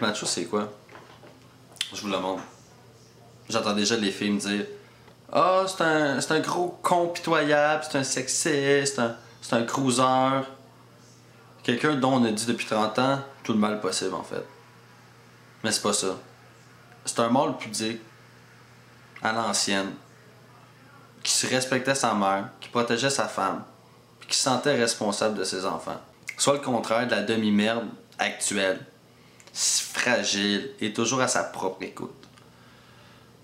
macho, c'est quoi? Je vous le montre. J'entends déjà les filles me dire ah, c'est un gros con pitoyable, c'est un sexiste, c'est un cruiser. Quelqu'un dont on a dit depuis 30 ans tout le mal possible en fait. Mais c'est pas ça. C'est un mâle pudique, à l'ancienne, qui se respectait sa mère, qui protégeait sa femme, puis qui se sentait responsable de ses enfants. Soit le contraire de la demi-merde actuelle, si fragile et toujours à sa propre écoute,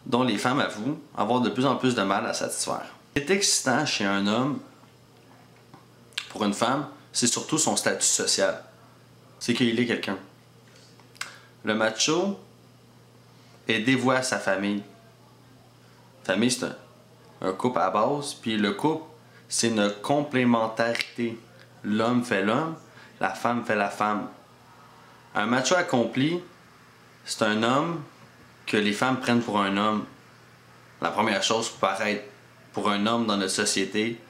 dont les femmes avouent avoir de plus en plus de mal à satisfaire. Ce qui est excitant chez un homme, pour une femme, c'est surtout son statut social. C'est qu'il est quelqu'un. Le macho est dévoué à sa famille. La famille, c'est un couple à base, puis le couple, c'est une complémentarité. L'homme fait l'homme, la femme fait la femme. Un macho accompli, c'est un homme que les femmes prennent pour un homme. La première chose pour paraître pour un homme dans notre société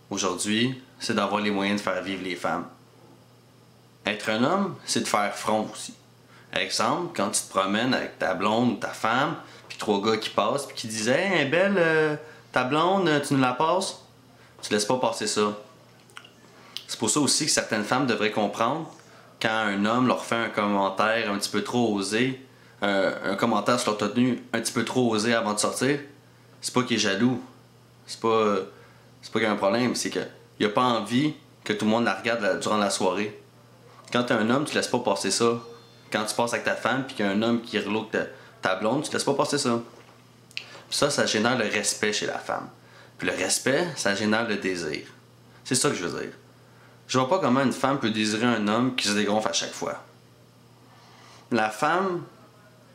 aujourd'hui, c'est d'avoir les moyens de faire vivre les femmes. Être un homme, c'est de faire front aussi. Exemple, quand tu te promènes avec ta blonde ou ta femme, puis 3 gars qui passent, puis qui disent hey, belle, ta blonde, tu nous la passes? Tu laisses pas passer ça. C'est pour ça aussi que certaines femmes devraient comprendre quand un homme leur fait un commentaire un petit peu trop osé, un commentaire sur leur tenue un petit peu trop osé avant de sortir, c'est pas qu'il est jaloux. C'est pas qu'il y a un problème, c'est qu'il a pas envie que tout le monde la regarde durant la soirée. Quand t'es un homme, tu laisses pas passer ça. Quand tu passes avec ta femme puis qu'il y a un homme qui relook ta blonde, tu laisses pas passer ça. Puis ça génère le respect chez la femme. Puis le respect, ça génère le désir. C'est ça que je veux dire. Je vois pas comment une femme peut désirer un homme qui se dégonfle à chaque fois. La femme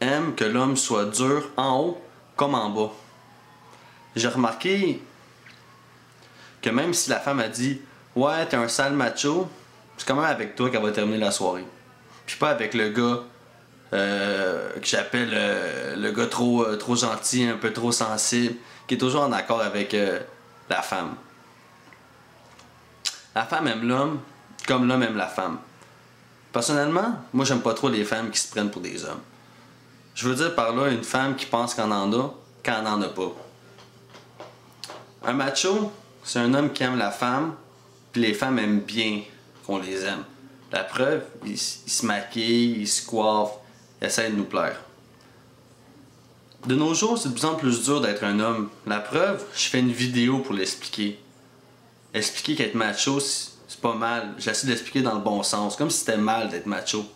aime que l'homme soit dur en haut comme en bas. J'ai remarqué que même si la femme a dit « Ouais, t'es un sale macho », c'est quand même avec toi qu'elle va terminer la soirée. Puis pas avec le gars que j'appelle le gars trop gentil, un peu trop sensible, qui est toujours en accord avec la femme. La femme aime l'homme comme l'homme aime la femme. Personnellement, moi j'aime pas trop les femmes qui se prennent pour des hommes. Je veux dire par là une femme qui pense qu'elle en a quand elle n'en a pas. Un macho, c'est un homme qui aime la femme, puis les femmes aiment bien qu'on les aime. La preuve, il se maquille, il se coiffe, il essaie de nous plaire. De nos jours, c'est de plus en plus dur d'être un homme. La preuve, je fais une vidéo pour l'expliquer. Expliquer qu'être macho, c'est pas mal. J'essaie d'expliquer dans le bon sens, comme si c'était mal d'être macho.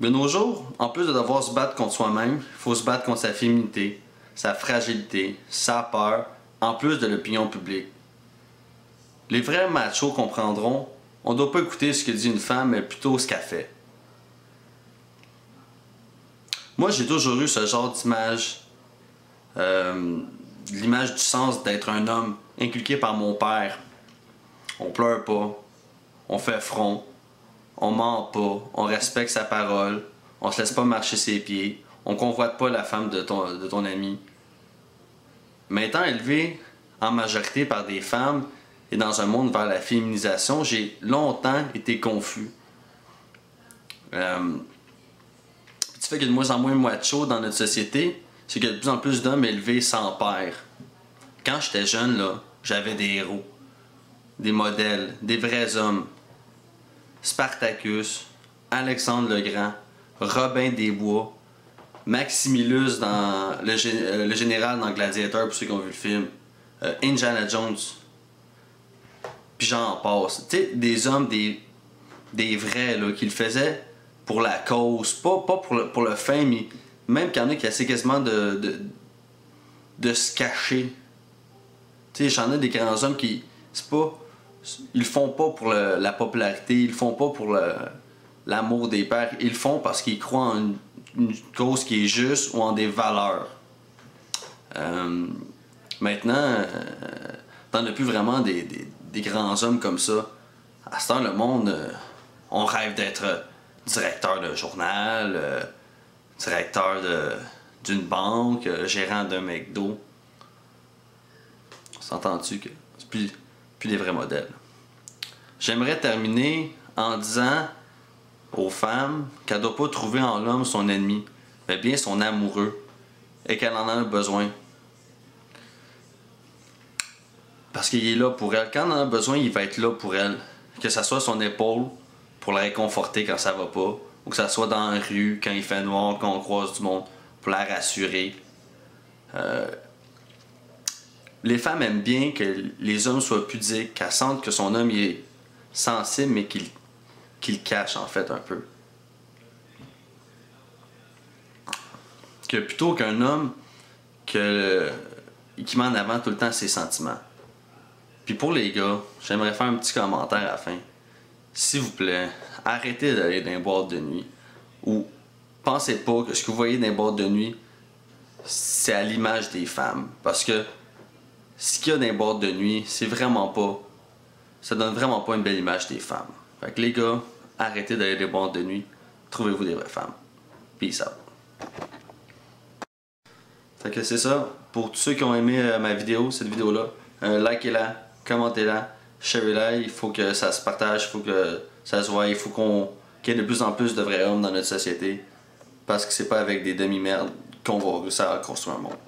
De nos jours, en plus de devoir se battre contre soi-même, il faut se battre contre sa féminité, sa fragilité, sa peur, en plus de l'opinion publique. Les vrais machos comprendront, on ne doit pas écouter ce que dit une femme, mais plutôt ce qu'elle fait. Moi, j'ai toujours eu ce genre d'image, l'image du sens d'être un homme, inculqué par mon père. On pleure pas, on fait front, on ment pas, on respecte sa parole, on se laisse pas marcher ses pieds, on convoite pas la femme de ton ami. Mais étant élevé en majorité par des femmes et dans un monde vers la féminisation, j'ai longtemps été confus. Ce qui fait qu'il y a de moins en moins macho dans notre société, c'est qu'il y a de plus en plus d'hommes élevés sans père. Quand j'étais jeune, là, j'avais des héros, des modèles, des vrais hommes. Spartacus, Alexandre le Grand, Robin des Bois, Maximilus dans le général dans Gladiator pour ceux qui ont vu le film, Indiana Jones, puis j'en passe. Tu sais, des hommes, des vrais, là, qui le faisaient pour la cause, pas pour le fame, mais même qu'il y en a qui essaient quasiment de se cacher. Tu sais, j'en ai des grands hommes qui, ils le font pas pour la popularité, ils le font pas pour l'amour des pères, ils le font parce qu'ils croient en une cause qui est juste ou en des valeurs. Maintenant, t'en as plus vraiment des grands hommes comme ça. À ce temps, le monde, on rêve d'être directeur d'un journal, directeur d'une banque, gérant d'un McDo. S'entends-tu que c'est plus des vrais modèles? J'aimerais terminer en disant aux femmes qu'elle doit pas trouver en l'homme son ennemi, mais bien son amoureux, et qu'elle en a besoin. Parce qu'il est là pour elle. Quand elle en a besoin, il va être là pour elle. Que ça soit son épaule pour la réconforter quand ça va pas, ou que ça soit dans la rue quand il fait noir, quand on croise du monde, pour la rassurer. Les femmes aiment bien que les hommes soient pudiques, qu'elles sentent que son homme il est sensible, mais qu'il cache en fait un peu. Que plutôt qu'un homme qui met en avant tout le temps ses sentiments. Puis pour les gars, j'aimerais faire un petit commentaire à la fin. S'il vous plaît, arrêtez d'aller dans les boîtes de nuit. Ou pensez pas que ce que vous voyez dans les boîtes de nuit, c'est à l'image des femmes. Parce que ce qu'il y a dans les boîtes de nuit, c'est vraiment pas. Ça donne vraiment pas une belle image des femmes. Fait que les gars, arrêtez d'aller dans les boîtes de nuit. Trouvez-vous des vraies femmes. Peace out. Fait que c'est ça. Pour tous ceux qui ont aimé ma vidéo, cette vidéo-là, likez-la, commentez-la, sharez-la. Il faut que ça se partage, il faut que ça se voie, il faut qu'il y ait de plus en plus de vrais hommes dans notre société. Parce que c'est pas avec des demi-merdes qu'on va réussir à construire un monde.